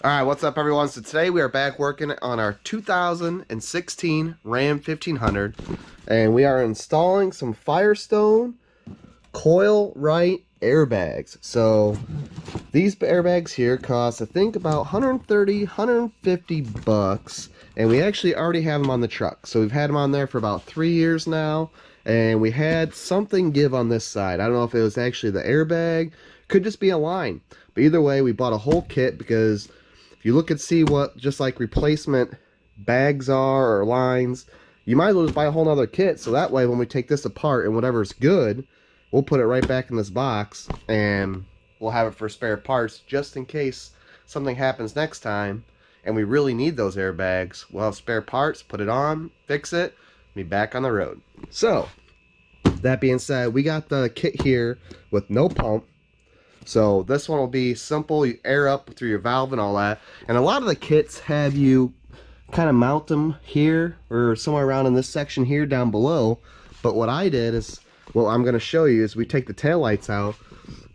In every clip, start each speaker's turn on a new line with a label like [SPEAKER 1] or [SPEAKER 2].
[SPEAKER 1] Alright, what's up everyone? So today we are back working on our 2016 Ram 1500 and we are installing some Firestone Coil Rite airbags. So these airbags here cost I think about 130, 150 bucks, and we actually already have them on the truck. So we've had them on there for about 3 years now, and we had something give on this side. I don't know if it was actually the airbag, could just be a line. But either way, we bought a whole kit because if you look and see what just like replacement bags are or lines, you might as well just buy a whole nother kit. So that way when we take this apart and whatever's good, we'll put it right back in this box and we'll have it for spare parts just in case something happens next time and we really need those airbags. We'll have spare parts, put it on, fix it, be back on the road. So that being said, we got the kit here with no pump. So this one will be simple. You air up through your valve and all that. And a lot of the kits have you kind of mount them here or somewhere around in this section here down below. But what I did is, what I'm going to show you is we take the taillights out.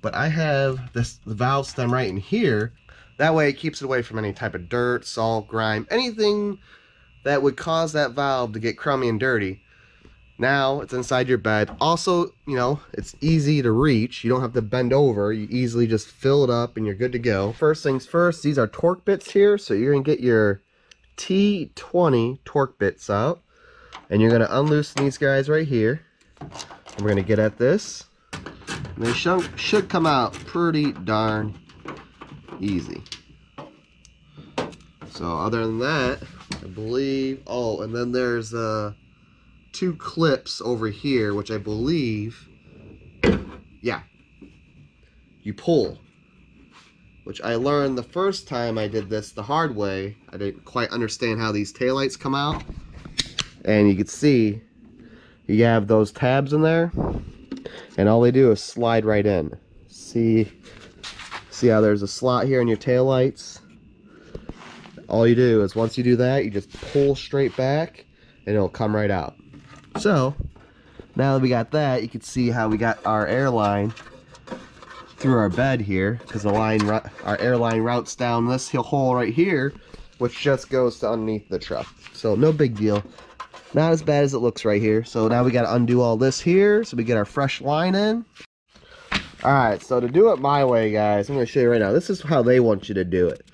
[SPEAKER 1] But I have the valve stem right in here. That way it keeps it away from any type of dirt, salt, grime, anything that would cause that valve to get crummy and dirty. Now it's inside your bed. Also, you know, it's easy to reach. You don't have to bend over. You easily just fill it up and you're good to go. First things first, these are torque bits here. So you're going to get your T20 torque bits out. And you're going to unloosen these guys right here. And we're going to get at this. And they should come out pretty darn easy. So other than that, I believe, oh, and then there's two clips over here, which I believe, yeah, you pull, which I learned the first time I did this the hard way. I didn't quite understand how these taillights come out, and you can see you have those tabs in there, and all they do is slide right in. See how there's a slot here in your taillights? All you do is once you do that, you just pull straight back and it'll come right out. So now that we got that, you can see how we got our air line through our bed here, because the line, our air line routes down this hole right here, which just goes to underneath the truck. So no big deal. Not as bad as it looks right here. So now we got to undo all this here so we get our fresh line in. Alright, so to do it my way, guys, I'm going to show you right now. This is how they want you to do it.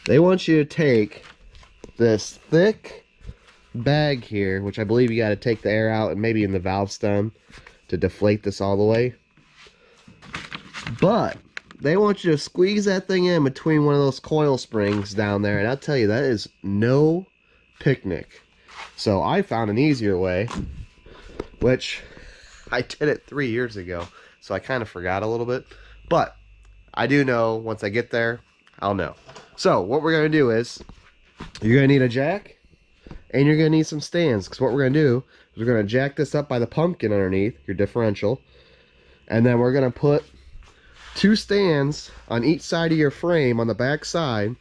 [SPEAKER 1] They want you to take this thick bag here, which I believe you got to take the air out and maybe in the valve stem to deflate this all the way. But they want you to squeeze that thing in between one of those coil springs down there, and I'll tell you, that is no picnic. So I found an easier way, which I did it 3 years ago, so I kind of forgot a little bit, but I do know once I get there, I'll know. So what we're going to do is, you're going to need a jack, and you're going to need some stands, because what we're going to do is we're going to jack this up by the pumpkin underneath, your differential, and then we're going to put two stands on each side of your frame on the back side,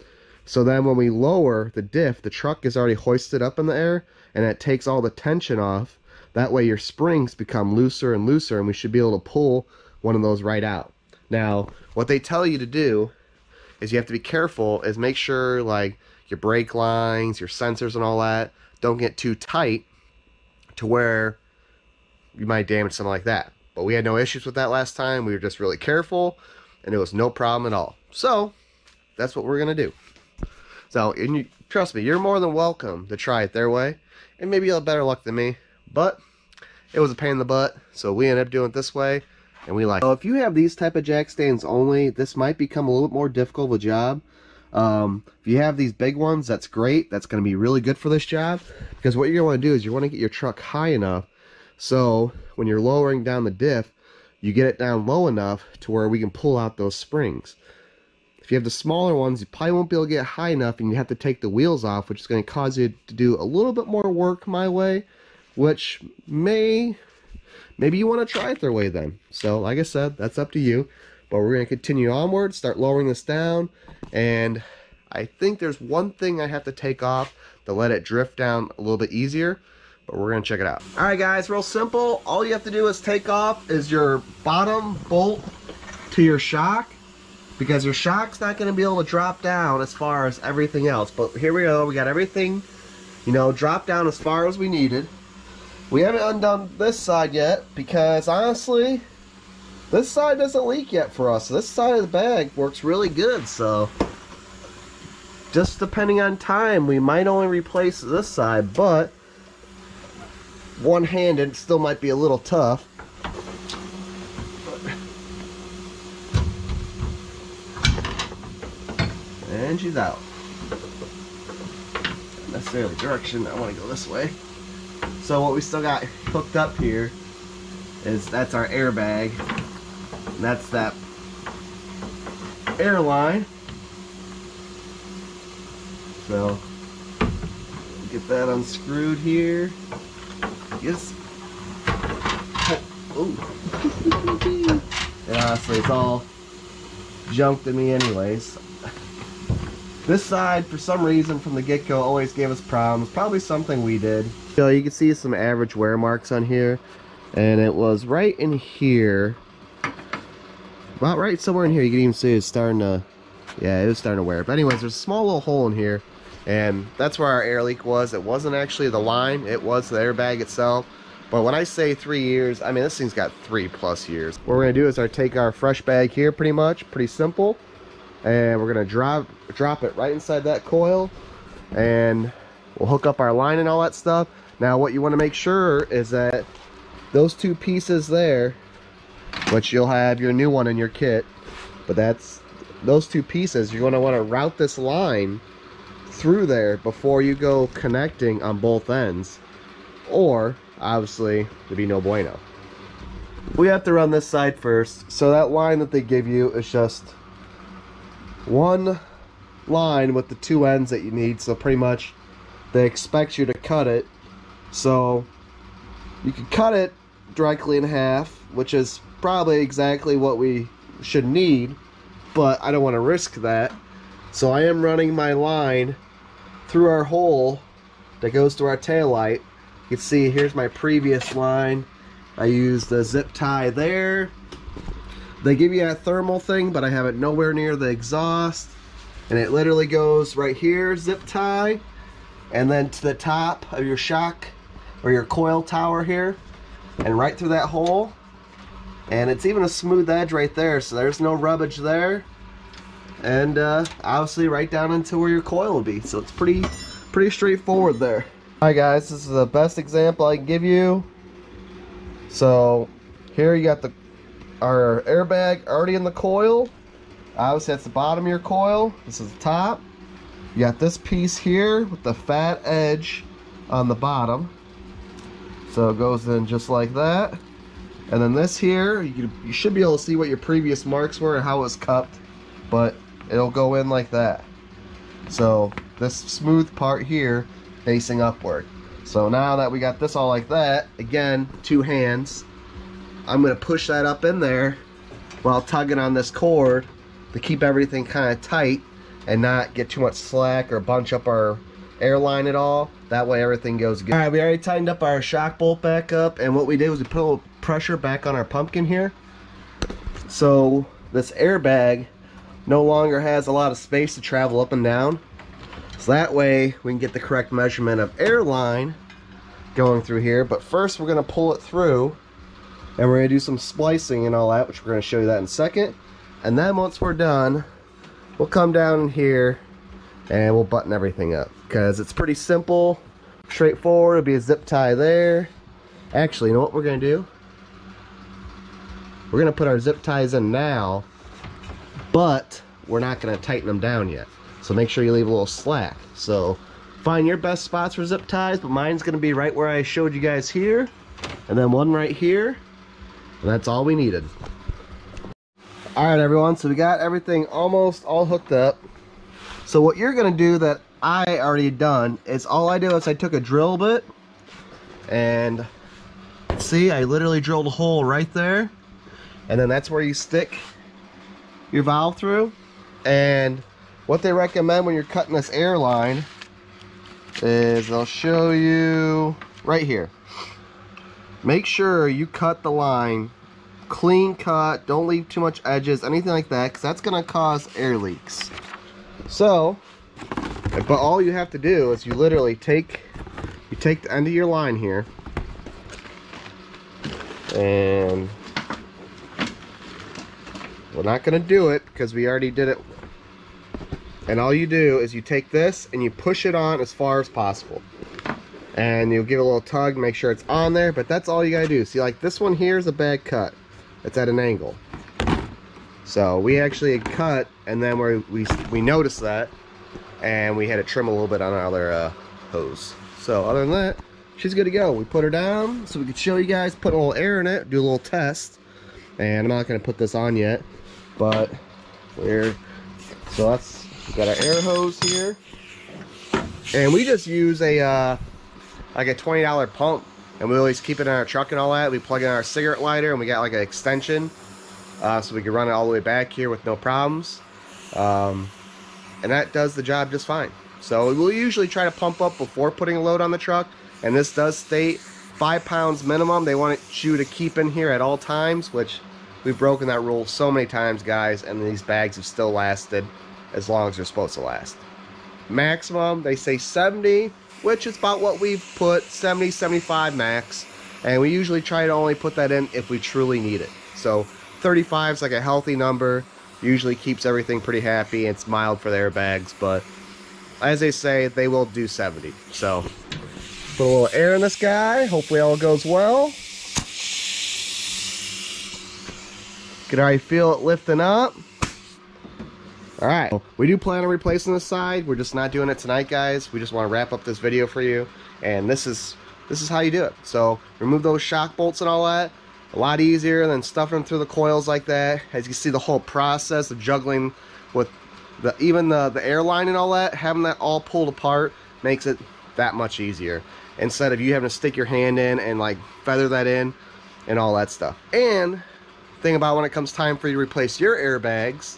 [SPEAKER 1] so then when we lower the diff, the truck is already hoisted up in the air, and it takes all the tension off. That way your springs become looser and looser, and we should be able to pull one of those right out. Now, what they tell you to do is you have to be careful, is make sure like your brake lines, your sensors and all that don't get too tight to where you might damage something like that. But we had no issues with that last time. We were just really careful and it was no problem at all. So that's what we're going to do. So, and you, trust me, you're more than welcome to try it their way, and maybe you'll have better luck than me, but it was a pain in the butt, so we ended up doing it this way, and we like it. So if you have these type of jack stands only, this might become a little bit more difficult of a job. If you have these big ones, that's great. That's going to be really good for this job, because what you're going to want to do is you want to get your truck high enough so when you're lowering down the diff, you get it down low enough to where we can pull out those springs. If you have the smaller ones, you probably won't be able to get high enough, and you have to take the wheels off, which is going to cause you to do a little bit more work my way, which maybe you want to try it their way then. So like I said, that's up to you. But we're going to continue onward, start lowering this down, and I think there's one thing I have to take off to let it drift down a little bit easier, but we're going to check it out. Alright guys, real simple. All you have to do is take off is your bottom bolt to your shock, because your shock's not going to be able to drop down as far as everything else. But here we go, we got everything, you know, dropped down as far as we needed. We haven't undone this side yet because honestly, this side doesn't leak yet for us. This side of the bag works really good, so just depending on time, we might only replace this side, but one-handed still might be a little tough. And she's out. Not necessarily direction, I want to go this way. So what we still got hooked up here is that's our airbag. And that's that air line. So get that unscrewed here. Yes. Oh. And honestly, it's all junk to me anyways. This side, for some reason, from the get-go, always gave us problems. Probably something we did. So you can see some average wear marks on here, and it was right in here, about right somewhere in here. You can even see it's starting to, yeah, it was starting to wear. But anyways, there's a small little hole in here, and that's where our air leak was. It wasn't actually the line, it was the airbag itself. But when I say 3 years, I mean this thing's got 3+ years. What we're gonna do is take our fresh bag here, pretty simple, and we're gonna drop it right inside that coil, and we'll hook up our line and all that stuff. Now what you want to make sure is that those two pieces there, which you'll have your new one in your kit, but that's those two pieces, you're going to want to route this line through there before you go connecting on both ends, or obviously there'd be no bueno. We have to run this side first, so that line that they give you is just one line with the two ends that you need. So pretty much they expect you to cut it, so you can cut it directly in half, which is probably exactly what we should need, but I don't want to risk that, so I am running my line through our hole that goes to our tail light. You can see here's my previous line. I used the zip tie there. They give you a thermal thing, but I have it nowhere near the exhaust, and it literally goes right here, zip tie, and then to the top of your shock or your coil tower here, and right through that hole. And it's even a smooth edge right there, so there's no rubbage there, and obviously right down into where your coil will be. So it's pretty straightforward there. Alright guys, this is the best example I can give you. So here you got our airbag already in the coil. Obviously that's the bottom of your coil, this is the top. You got this piece here with the fat edge on the bottom, so it goes in just like that. And then this here, you should be able to see what your previous marks were and how it was cupped, but it'll go in like that. So this smooth part here facing upward. So now that we got this all like that, again, two hands, I'm going to push that up in there while tugging on this cord to keep everything kind of tight and not get too much slack or bunch up our airline at all. That way everything goes good. Alright, we already tightened up our shock bolt back up, and what we did was we put a little pressure back on our pumpkin here. So this airbag no longer has a lot of space to travel up and down. So that way we can get the correct measurement of airline going through here. But first we're going to pull it through, and we're going to do some splicing and all that, which we're going to show you that in a second. And then once we're done, we'll come down in here and we'll button everything up, because it's pretty simple, straightforward. It'll be a zip tie there. Actually, you know what we're going to do? We're going to put our zip ties in now, but we're not going to tighten them down yet. So make sure you leave a little slack. So find your best spots for zip ties, but mine's going to be right where I showed you guys here, and then one right here, and that's all we needed. Alright everyone, so we got everything almost all hooked up. So what you're going to do that I already done is, all I do is I took a drill bit, and see, I literally drilled a hole right there, and then that's where you stick your valve through. And what they recommend when you're cutting this air line is they'll show you right here. Make sure you cut the line clean cut. Don't leave too much edges, anything like that, because that's going to cause air leaks. So, but all you have to do is you literally take the end of your line here, and we're not going to do it because we already did it. And all you do is you take this and you push it on as far as possible. And you'll give it a little tug, make sure it's on there, but that's all you gotta do. See, like this one here is a bad cut. It's at an angle. So we actually cut, and then we noticed that, and we had to trim a little bit on our other hose. So other than that, she's good to go. We put her down so we could show you guys, put a little air in it, do a little test. And I'm not gonna put this on yet, but we've got our air hose here, and we just use a like a $20 pump, and we always keep it in our truck and all that. We plug in our cigarette lighter, and we got like an extension, so we can run it all the way back here with no problems, and that does the job just fine. So we'll usually try to pump up before putting a load on the truck, and this does state 5 pounds minimum. They want you to keep in here at all times, which we've broken that rule so many times, guys, and these bags have still lasted as long as they're supposed to last. Maximum, they say 70, which is about what we've put, 70, 75 max, and we usually try to only put that in if we truly need it. So 35 is like a healthy number, usually keeps everything pretty happy. It's mild for the airbags, but as they say, they will do 70. So put a little air in this guy, hopefully all goes well. Can already feel it lifting up. Alright, we do plan on replacing this side. We're just not doing it tonight, guys. We just want to wrap up this video for you, and this is how you do it. So remove those shock bolts and all that. A lot easier than stuffing them through the coils like that. As you can see, the whole process of juggling with even the airline and all that, having that all pulled apart makes it that much easier, instead of you having to stick your hand in and like feather that in and all that stuff. And thing about when it comes time for you to replace your airbags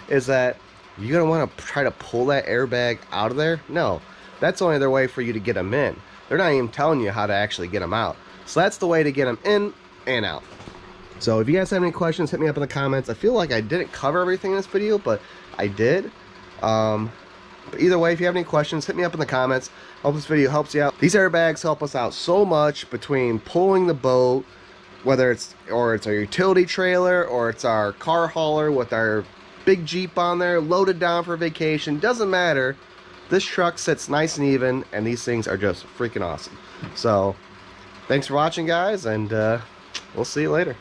[SPEAKER 1] is that you're going to want to try to pull that airbag out of there. No, that's only their way for you to get them in. They're not even telling you how to actually get them out. So that's the way to get them in and out. So if you guys have any questions, hit me up in the comments. I feel like I didn't cover everything in this video, but I did. But either way, if you have any questions, hit me up in the comments. Hope this video helps you out. These airbags help us out so much between pulling the boat, whether it's our utility trailer or it's our car hauler with our big Jeep on there, loaded down for vacation. Doesn't matter. This truck sits nice and even, and these things are just freaking awesome. So, thanks for watching, guys, and we'll see you later.